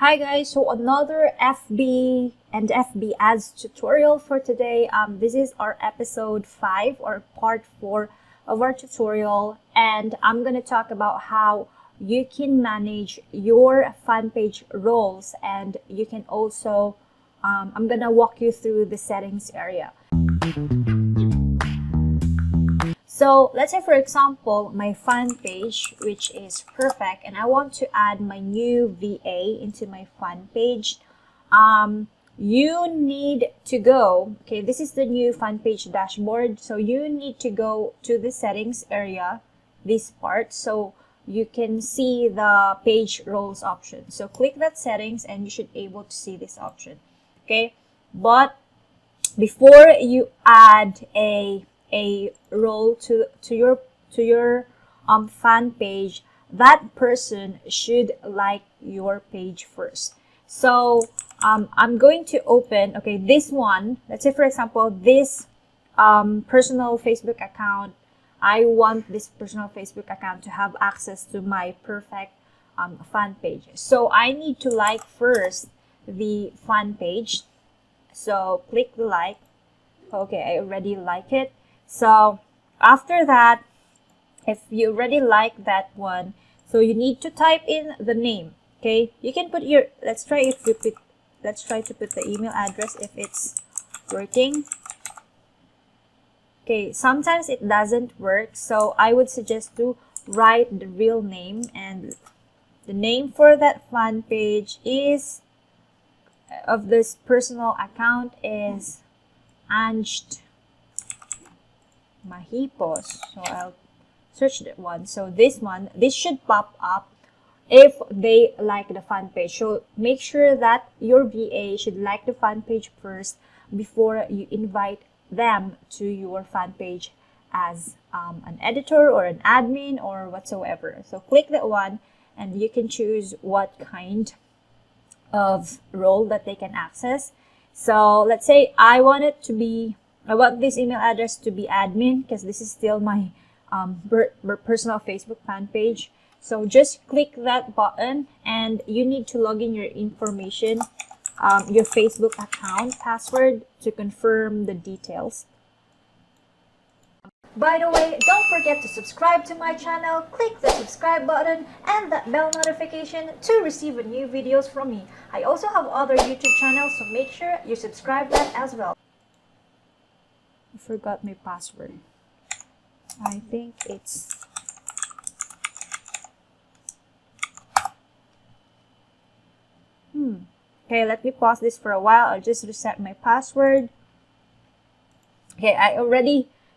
Hi guys, so another FB and FB ads tutorial for today. This is our episode 5 or part 4 of our tutorial, and I'm going to talk about how you can manage your fan page roles, and you can also, I'm going to walk you through the settings area. So let's say, for example, my fan page, which is perfect, and I want to add my new VA into my fan page. You need to go, okay, this is the new fan page dashboard. So you need to go to the settings area, this part, so you can see the page roles option. So click that settings and you should be able to see this option, okay? But before you add a role to your fan page, that person should like your page first. So I'm going to open, okay, this one. Let's say, for example, this personal Facebook account. I want this personal Facebook account to have access to my perfect fan page. So I need to like first the fan page. So click the like. Okay, I already like it. So after that, if you already like that one, so you need to type in the name. Okay, you can put your, let's try to put the email address if it's working. Okay, sometimes it doesn't work, so I would suggest to write the real name, and the name for that fan page is of this personal account is Angelic Mahipos. So I'll search that one. So this one, this should pop up if they like the fan page. So make sure that your VA should like the fan page first before you invite them to your fan page as an editor or an admin or whatsoever. So click that one and you can choose what kind of role that they can access. So let's say I want this email address to be admin, because this is still my personal Facebook fan page. So just click that button and you need to log in your information, your Facebook account password, to confirm the details. By the way, don't forget to subscribe to my channel, click the subscribe button and that bell notification to receive new videos from me. I also have other YouTube channels, so make sure you subscribe that as well. I forgot my password. I think it's okay, let me pause this for a while. I'll just reset my password. Okay,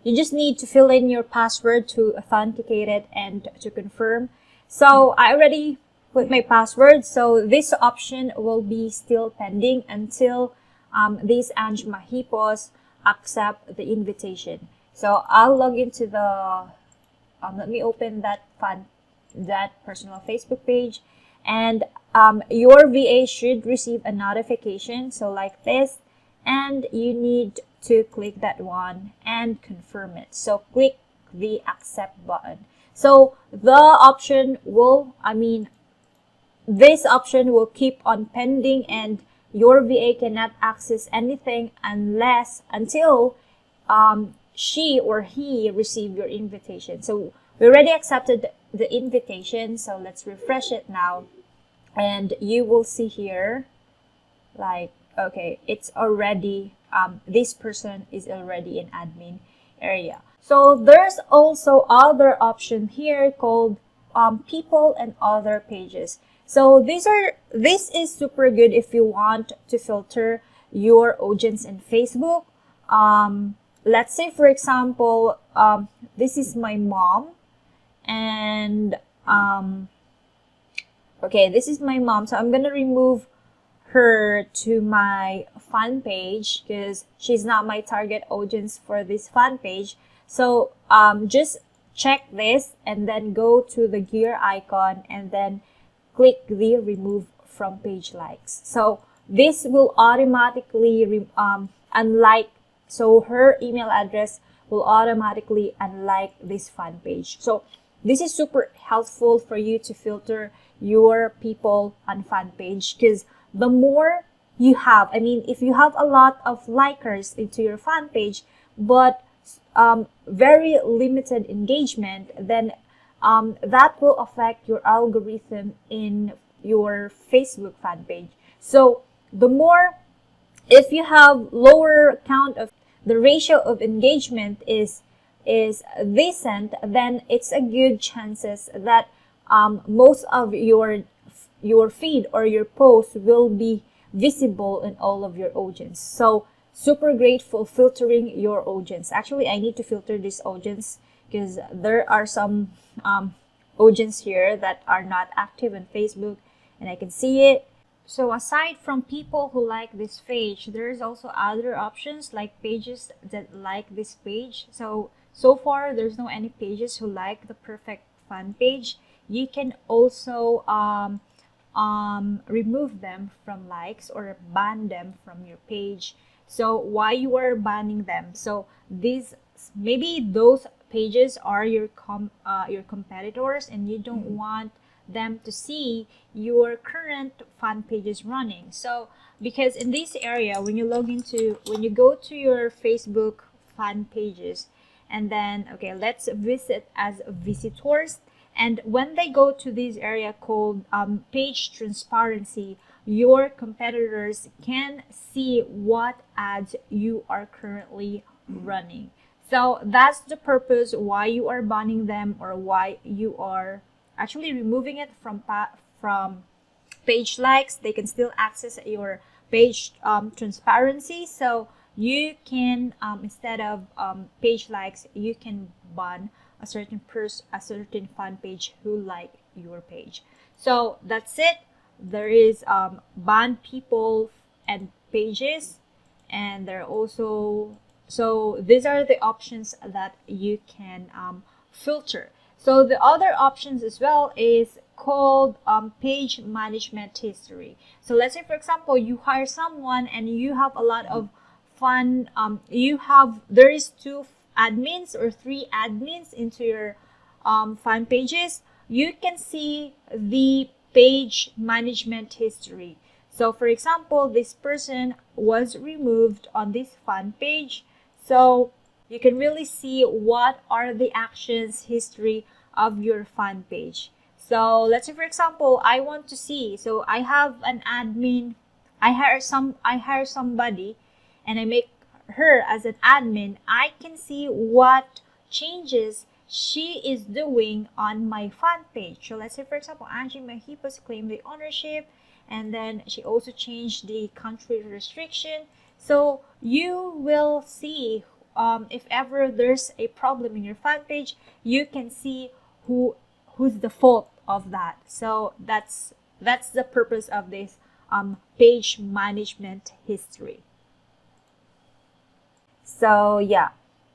you just need to fill in your password to authenticate it and to confirm. So I already put my password, so this option will be still pending until this Angelic Mahipos accept the invitation. So I'll log into the let me open that personal Facebook page, and your VA should receive a notification, so like this, and you need to click that one and confirm it. So click the accept button. So the option will, this option will keep on pending, and your VA cannot access anything until she or he receive your invitation. So we already accepted the invitation, so let's refresh it now, and you will see here, like, okay, it's already this person is already in admin area. So there's also other option here called people and other pages. So this is super good if you want to filter your audience in Facebook. Let's say, for example, this is my mom, and okay, this is my mom, so I'm gonna remove her to my fan page because she's not my target audience for this fan page. So just check this and then go to the gear icon and then click the remove from page likes. So this will automatically unlike, so her email address will automatically unlike this fan page. So this is super helpful for you to filter your people on fan page, because the more you have, I mean, if you have a lot of likers into your fan page, but very limited engagement, then that will affect your algorithm in your Facebook fan page. So the more, if you have lower count of, the ratio of engagement is decent, then it's a good chances that most of your feed or your post will be visible in all of your audience. So super great for filtering your audience. Actually, I need to filter this audience because there are some audience here that are not active on Facebook, and I can see it. So aside from people who like this page, there's also other options like pages that like this page. So far there's no any pages who like the perfect fan page. You can also remove them from likes or ban them from your page. So why you are banning them? So these, maybe those pages are your competitors, and you don't want them to see your current fan pages running. So because in this area, when you go to your Facebook fan pages, and then okay, let's visit as visitors, and when they go to this area called page transparency, your competitors can see what ads you are currently running. So that's the purpose why you are banning them, or why you are actually removing it from page likes. They can still access your page transparency. So you can instead of page likes, you can ban a certain fan page who like your page. So that's it. There is ban people and pages, and there are also, so these are the options that you can filter. So the other options as well is called page management history. So let's say, for example, you hire someone and you have a lot of fun, there is 2 admins or 3 admins into your fan pages. You can see the page management history. So for example, this person was removed on this fan page. So you can really see what are the actions history of your fan page. So let's say, for example, I want to see, so I have an admin, I hire somebody and I make her as an admin. I can see what changes she is doing on my fan page. So let's say, for example, Angie Mahipos claimed the ownership, and then she also changed the country restriction. So you will see if ever there's a problem in your fan page, you can see who's the fault of that. So that's the purpose of this page management history. So yeah,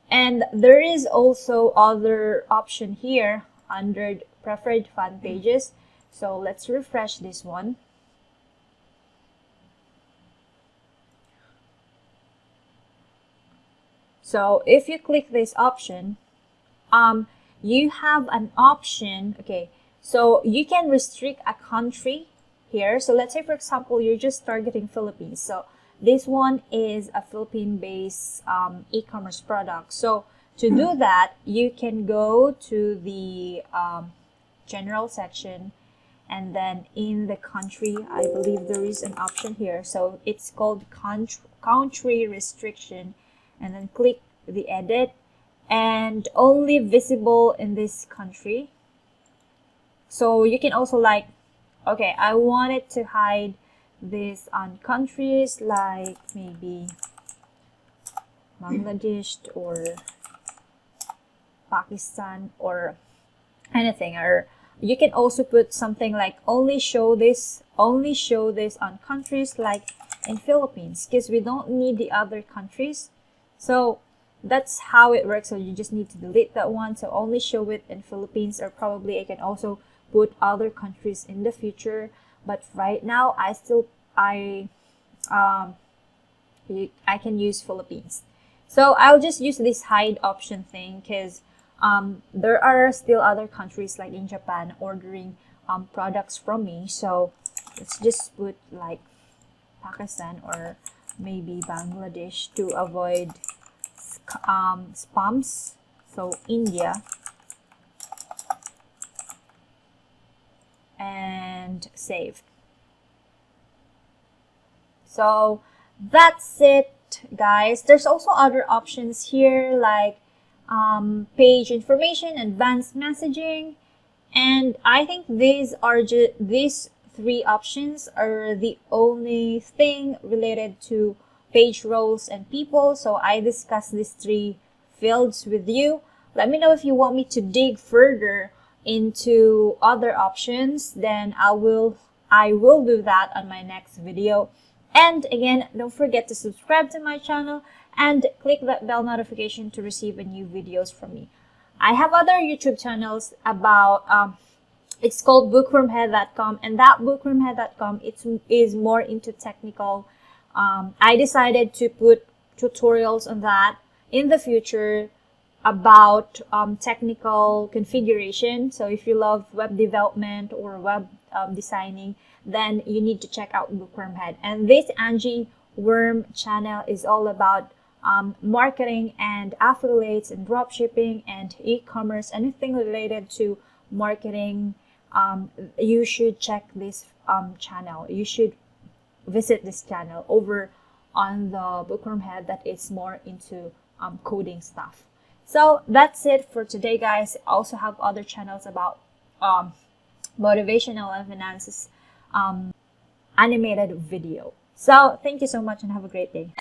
and there is also other option here under preferred fan pages. So let's refresh this one. So if you click this option, you have an option. Okay, so you can restrict a country here. So let's say, for example, you're just targeting Philippines. So this one is a Philippine-based e-commerce product. So to do that, you can go to the general section, and then in the country, I believe there is an option here. So it's called country restriction, and then click the edit, and only visible in this country. So you can also like, okay, I wanted to hide this on countries like maybe Bangladesh or Pakistan or anything. Or you can also put something like only show this on countries like in Philippines, because we don't need the other countries. So that's how it works. So you just need to delete that one. So only show it in Philippines, or probably I can also put other countries in the future. But right now, I can use Philippines. So I'll just use this hide option thing, because there are still other countries like in Japan ordering products from me. So let's just put like Pakistan or maybe Bangladesh to avoid spams. So India, and save. So that's it, guys. There's also other options here like page information, advanced messaging, and I think these three options are the only thing related to page roles and people. So I discussed these three fields with you. Let me know if you want me to dig further into other options, then I will do that on my next video. And again, don't forget to subscribe to my channel and click that bell notification to receive new videos from me. I have other YouTube channels about it's called BookwormHead.com, and that BookwormHead.com is more into technical. I decided to put tutorials on that in the future about technical configuration. So if you love web development or web designing, then you need to check out BookwormHead. And this Angie Worm channel is all about marketing and affiliates and dropshipping and e-commerce, anything related to marketing. You should check this channel. You should visit this channel over on the BookwormHead that is more into coding stuff. So that's it for today, guys. I also have other channels about motivational and finances animated video. So thank you so much and have a great day.